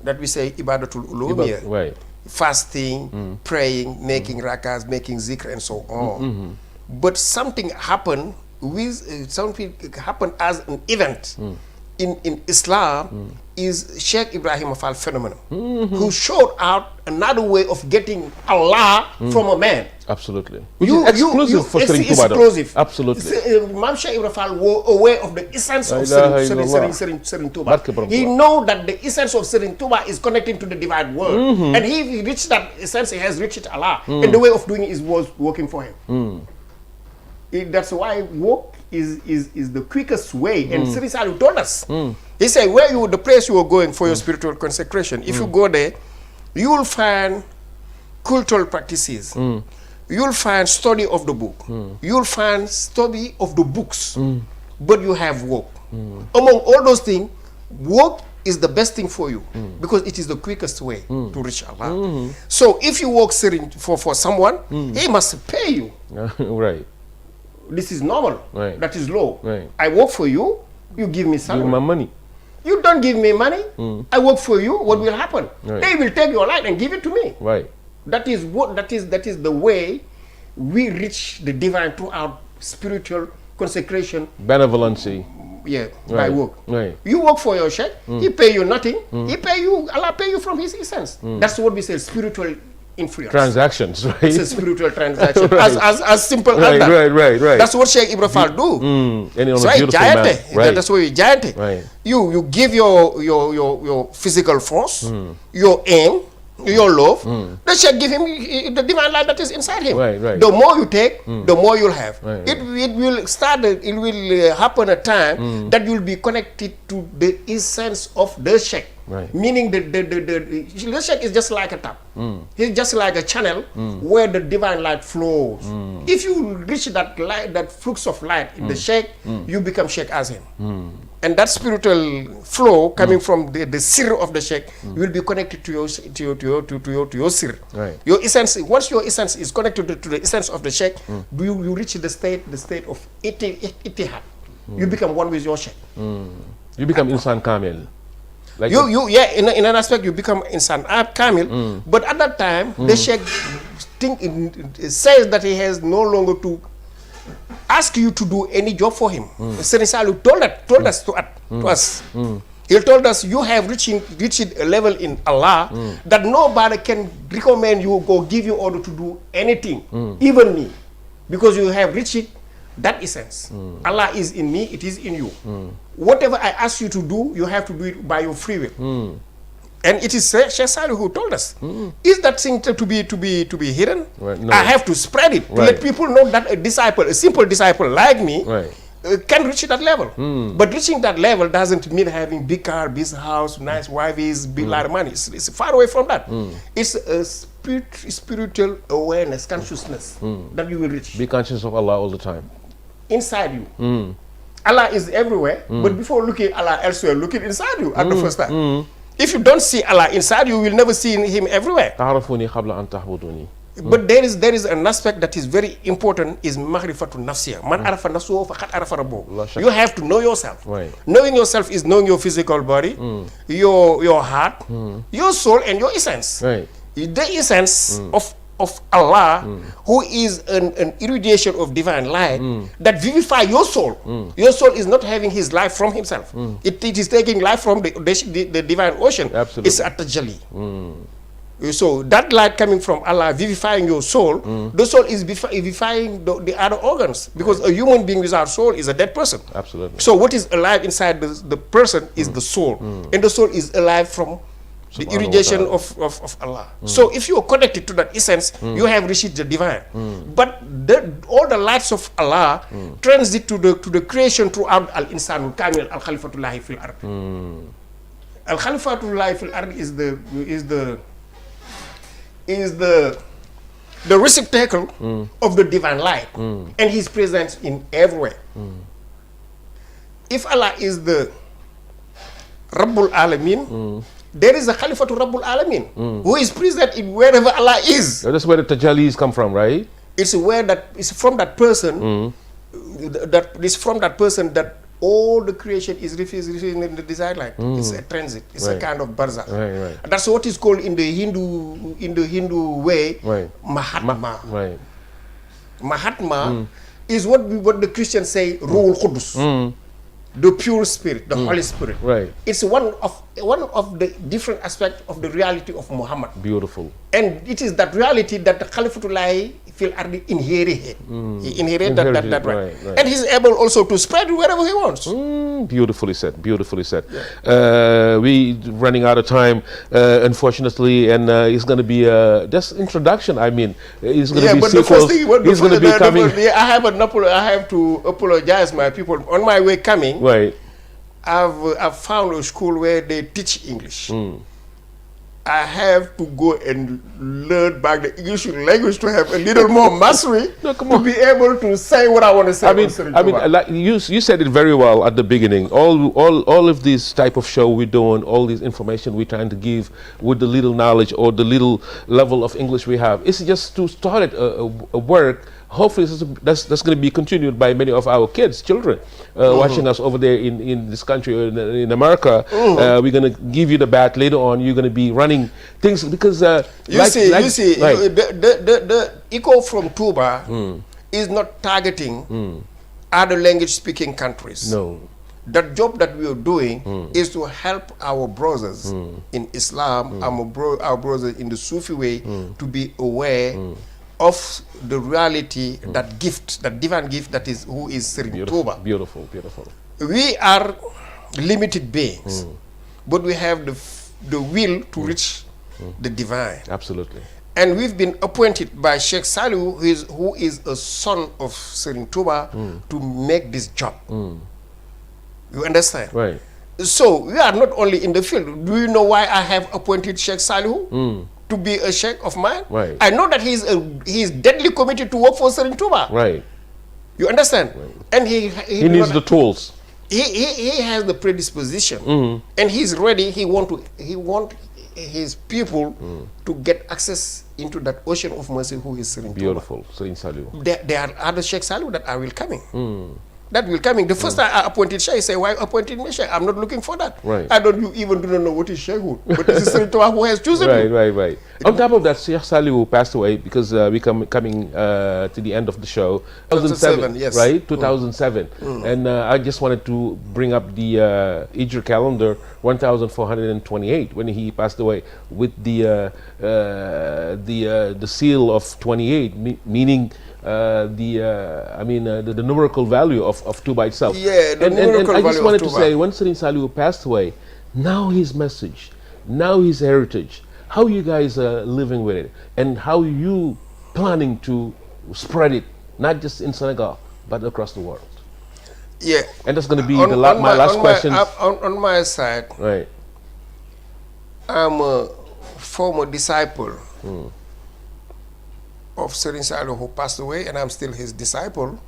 that we say ibadatul ulumiyya, fasting, praying, making rakas, making zikr, and so on. But something happened as an event in Islam is Sheikh Ibrahim Fall phenomenon, who showed out another way of getting Allah from a man. Absolutely. Exclusive for Serigne Touba. Exclusive. Absolutely. Imam Sheikh Ibrahim Fall was aware of the essence of Serigne Touba. He know that the essence of Serigne Touba is connecting to the divine world. And he reached that essence, he has reached Allah. And the way of doing it was working for him. That's why work is the quickest way. And Serigne Saliou told us. He said, the place you are going for your spiritual consecration, if you go there, you will find cultural practices. You will find study of the book. You will find study of the books. But you have work. Among all those things, work is the best thing for you because it is the quickest way to reach Allah. So if you work for someone, he must pay you. Right. This is normal. Right. That is law. Right. I work for you, you give me salary. Give me my money. You don't give me money, I work for you, what will happen? Right. They will take your light and give it to me. Right. That is the way we reach the divine through our spiritual consecration. Benevolency. Yeah, by work. Right. You work for your sheikh, he pay you nothing, he pay you, Allah pay you from his essence. That's what we say, spiritual influence. Transactions, right? It's a spiritual transaction. Right. as simple as that. Right. That's what Sheikh Ibrahim Fall do. And on So a beautiful man. Right. That's why you giant. Right. You give your physical force, your aim, your love. The Sheikh give him the divine light that is inside him. Right. The more you take, the more you'll have. Right. It will happen a time that you'll be connected to the essence of the Sheikh. Right. Meaning the Sheikh is just like a tap. He's just like a channel where the divine light flows. If you reach that light, that flux of light in the Sheikh, you become Sheikh as him. And that spiritual flow coming from the sir of the Sheikh will be connected to your sir. Right. Your essence. Once your essence is connected to the essence of the Sheikh, you reach the state of ittihad. You become one with your Sheikh. You become Insan Kamil. Like in an aspect you become Insan Kamil, but at that time the Sheikh says that he has no longer to ask you to do any job for him. Serigne Saliou told us to us He told us, you have reached a level in Allah that nobody can recommend you or give you order to do anything, even me, because you have reached that essence. Allah is in me, it is in you. Whatever I ask you to do, you have to do it by your free will. And it is Sheikh Salih who told us, is that thing to be hidden? Right, no. I have to spread it to Right. let people know that a simple disciple like me, can reach that level. But reaching that level doesn't mean having big car, big house, nice wives, big lot of money. It's far away from that. It's a spiritual awareness, consciousness that you will reach. Be conscious of Allah all the time. Inside you. Allah is everywhere, but before looking Allah elsewhere, look it inside you at the first time. If you don't see Allah inside you, will never see Him everywhere. تعرفوني قبل أن تعبدوني. But there is an aspect that is very important, is magrifatu nafsiya. Man arafa nafsuhu faqad arafa rabbuhu. You have to know yourself. Right. Knowing yourself is knowing your physical body, your heart, your soul, and your essence. Right. The essence of Allah, who is an irradiation of divine light that vivify your soul. Your soul is not having his life from himself. It is taking life from the divine ocean. Absolutely. It's at tajalli. So that light coming from Allah vivifying your soul, the soul is vivifying the other organs, because a human being without soul is a dead person. Absolutely. So what is alive inside the person is the soul, and the soul is alive from the irradiation of Allah. So if you are connected to that essence, you have received the divine. But all the lights of Allah transit to the creation throughout al-insanul kamil, al-khalifatullahi fil ard. Al-khalifatullahi fil ard is the receptacle of the divine light, and His presence in everywhere. If Allah is the Rabbul Alameen, there is a Khalifatul Rabbul Alameen who is present in wherever Allah is. That's where the tajallis come from, right? It's from that person that all the creation is receiving in the design light. It's a transit. It's a kind of barzakh. Right. That's what is called in the Hindu way, Mahatma. Right. Mahatma is what the Christians say, Ruhul Qudus, the pure spirit, the Holy Spirit. Right. It's one of the different aspects of the reality of Muhammad. Beautiful. And it is that reality that the Khalifatullah fil ardi inherited. He inherited that right. And he's able also to spread wherever he wants. Beautifully said. Beautifully said. We running out of time, unfortunately, and it's going to be just introduction. I mean, it's going to be sequels. He's going to be coming. I have to apologize, my people. On my way coming, right. I've found a school where they teach English. I have to go and learn back the English language to have a little more mastery to be able to say what I want to say. I mean, like you said it very well at the beginning. All of this type of show we're doing, all this information we're trying to give with the little knowledge or the little level of English we have, it's just to start a work. Hopefully that's going to be continued by many of our children watching us over there in this country or in America. We're going to give you the bat later on. You're going to be running things because the echo from Tuba is not targeting other language speaking countries. No. That job that we are doing is to help our brothers in Islam, our brothers in the Sufi way, to be aware of the reality, that gift, that divine gift that is who is Serigne Touba. Beautiful. We are limited beings, but we have the will to reach the divine. Absolutely. And we've been appointed by Sheikh Salih, who is a son of Serigne Touba, to make this job. You understand? Right. So we are not only in the field. Do you know why I have appointed Sheikh Salih to be a sheikh of mine? Right. I know that he is deadly committed to work for Serigne Touba. Right. You understand? Right. And he needs the tools. He has the predisposition, and he's ready. He want his people to get access into that ocean of mercy who is Serigne Touba. Beautiful. Serigne Salih. There are other Sheikh Salih that are coming. That will coming. The first time I appointed Sheikh, say, why appointed me Sheikh? I'm not looking for that. Right. I don't even know what is Sheikhhood. But this is Serigne Touba who has chosen me. Right. On top of that, Sheikh Salihu passed away because we coming to the end of the show. 2007, yes. right? 2007. And I just wanted to bring up the Hijra calendar, 1428, when he passed away, with the seal of 28, meaning the numerical value of Tuba itself. Yeah, the and numerical I value just of wanted to Tuba. say, when Serigne Salihu passed away, now his message, now his heritage, how you guys are living with it, and how you planning to spread it, not just in Senegal, but across the world. Yeah. And that's going to be my last question. On my side, Right. I'm a former disciple of Serigne Salihu who passed away, and I'm still his disciple.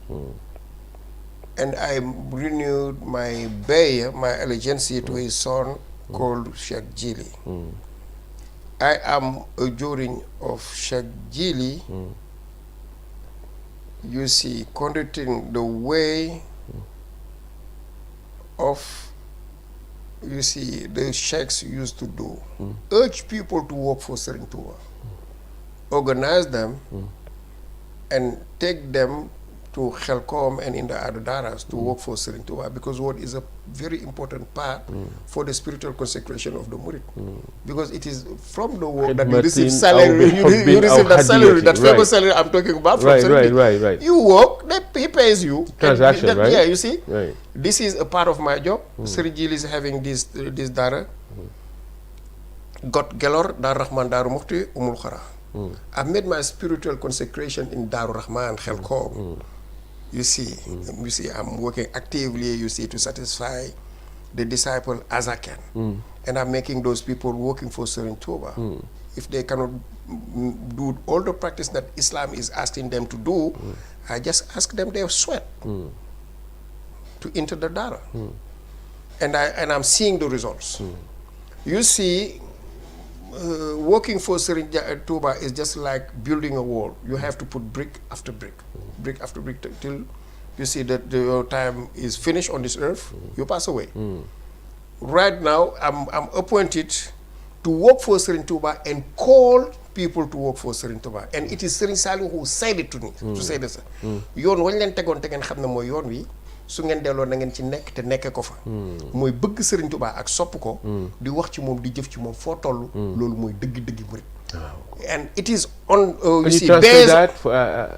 And I renewed my allegiance to his son called Sheikh Jili. I am a Jorin of Sheikh Jili, you see, conducting the way of, you see, the sheikhs used to do. Urge people to work for Serigne Touba. Organize them and take them to Khelcom and in the other daras to work for Serigne Touba, because what is a very important part for the spiritual consecration of the murid. Because it is from the work that you receive salary, you receive that salary, that famous salary I'm talking about from Serigne. Right. You work, he pays you. Transaction, right? Yeah, you see? Right. This is a part of my job. Serigne Jili is having this dara. Got Gelor, Dar Rahman, Daru Mufti, Umul Khara. I've made my spiritual consecration in Daru Rahman, Khelcom. You see, I'm working actively, you see, to satisfy the disciple as I can. And I'm making those people working for Serigne Touba. If they cannot do all the practice that Islam is asking them to do, I just ask them their sweat to enter the Dara. And I'm seeing the results. You see, working for Serigne Touba is just like building a wall. You have to put brick after brick till you see that your time is finished on this earth, you pass away. Right now, I'm appointed to work for Serigne Touba and call people to work for Serigne Touba. And it is Serigne Salihu who said it to me, to say this. Yoon wañ leen tegoon te ngeen xam ne mooy yoon wi, su ngeen delloo na ngeen ci nekk te nekkee ko fa. Mooy bëgg Serigne Touba ak sopp ko, di wax ci moom, di jëf ci moom foo toll, loolu mooy dëgg-dëgg murid. And it is on, you see, based that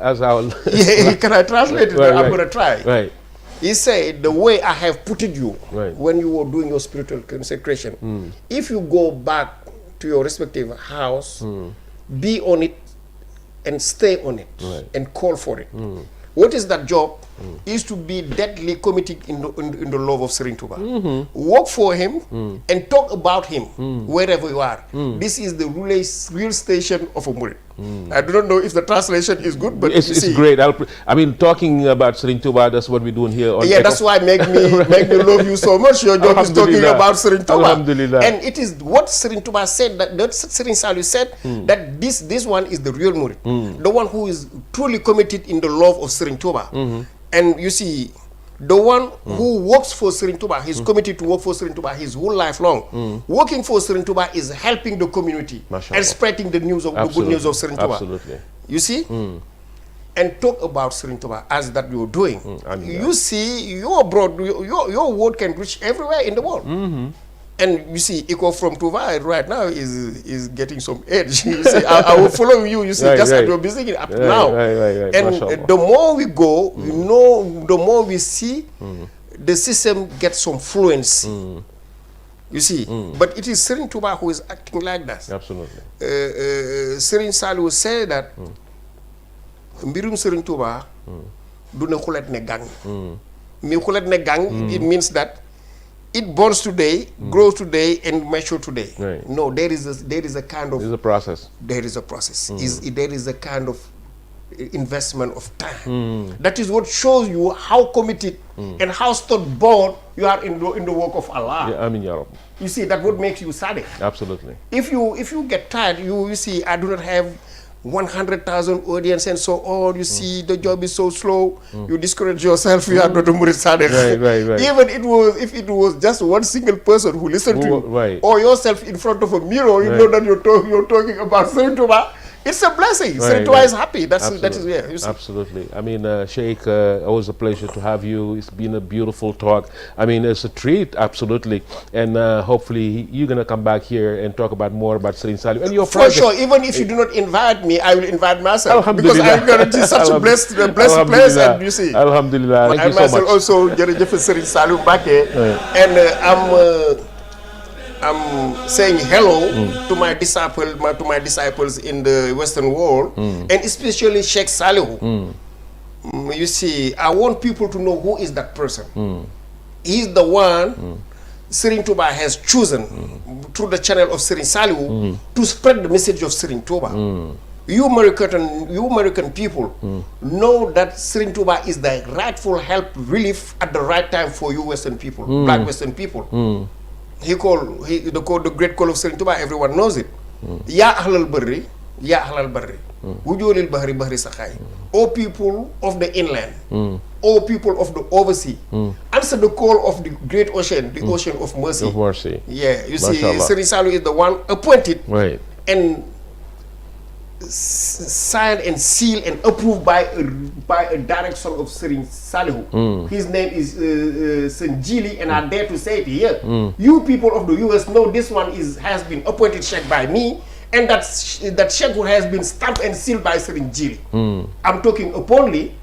as our... Yeah, can I translate it? I'm going to try. Right. He said, the way I have put it you, right, when you were doing your spiritual consecration, if you go back to your respective house, be on it and stay on it, right, and call for it. What is that job? Is to be deadly committed in the love of Serigne Touba. Work for him and talk about him wherever you are. This is the real station of a murid. I do not know if the translation is good, but it's great. I mean, talking about Serigne Touba, that's what we're doing here. On yeah, that's why make me love you so much. Your job is talking about Serigne Touba. Alhamdulillah. And it is what Serigne Touba said, that Serigne Salihu said, that this one is the real murid. The one who is truly committed in the love of Serigne Touba. And you see, the one who works for Serigne Touba, he's committed to work for Serigne Touba his whole life long. Working for Serigne Touba is helping the community and spreading the news of the good news of Serigne Touba. Absolutely. You see? And talk about Serigne Touba as that you're doing. You see, your word can reach everywhere in the world. And you see, Echo from Touba right now is getting some edge. You see, I will follow you. You see, just at your beginning up to now. And the more we go, we know, the more we see, the system gets some fluency. You see, but it is Serigne Touba who is acting like that. Absolutely. Serigne Salihu said that mbirum Serigne Touba du ne xulet ne gang. Mi xulet ne gang, it means that it burns today, grows today, and matures today. Right. No, there is a kind of... There's a process. There is a process. There is a kind of investment of time. That is what shows you how committed and how stood-born you are in the work of Allah. Yeah, I mean, Ya Rab. You see, that what makes you sadiq. Absolutely. If you get tired, you see, I do not have 100,000 audience and so on. You see, the job is so slow. You discourage yourself. You are not a Murid Sadiq. Right. Even if it was just one single person who listened to you, Right. or yourself in front of a mirror, you know that you're talking about Serigne Touba. It's a blessing. Serigne Touba is happy. That is yeah. You see. Absolutely. I mean, Sheikh, always a pleasure to have you. It's been a beautiful talk. I mean, it's a treat, absolutely. And hopefully you're going to come back here and talk about more about Serigne Saliou and your For project. sure, even if you do not invite me, I will invite myself because Alhamdulillah. I'm going to such a blessed place, and you see. Alhamdulillah. Thank I you so myself much. also jërëjëf Serigne Saliou Mbacké, and I'm saying hello to my disciples in the Western world, and especially Sheikh Saliou. You see, I want people to know who is that person. He's the one Serigne Touba has chosen through the channel of Serigne Saliou to spread the message of Serigne Touba. You American people know that Serigne Touba is the rightful help relief at the right time for you Western people, black Western people. The great call of Serigne Touba, everyone knows it. Ya ahlal barri, ya ahlal barri. Wujulil bahri bahri sakhay. O people of the inland, O people of the oversea, answer the call of the great ocean, the ocean of mercy. Of mercy. Yeah, you see, Mashallah. Serigne Saliou is the one appointed Right. and signed and sealed and approved by a direct son of Serigne Saliou. His name is Sanjili, and I dare to say it here. You people of the US know this one has been appointed Sheikh by me, and that Sheikh has been stamped and sealed by Serigne Jili. I'm talking openly,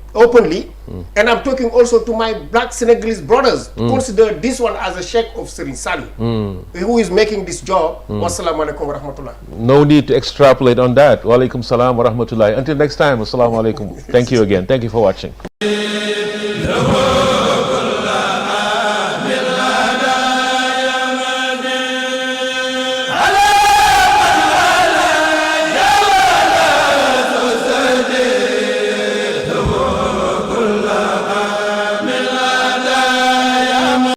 and I'm talking also to my black Senegalese brothers. Consider this one as a Sheikh of Serigne Saliou, who is making this job. Wassalamu alaikum wa rahmatullah. No need to extrapolate on that. Wa alaikum salam wa rahmatullahi. Until next time, assalamu alaikum. Thank you again. Thank you for watching.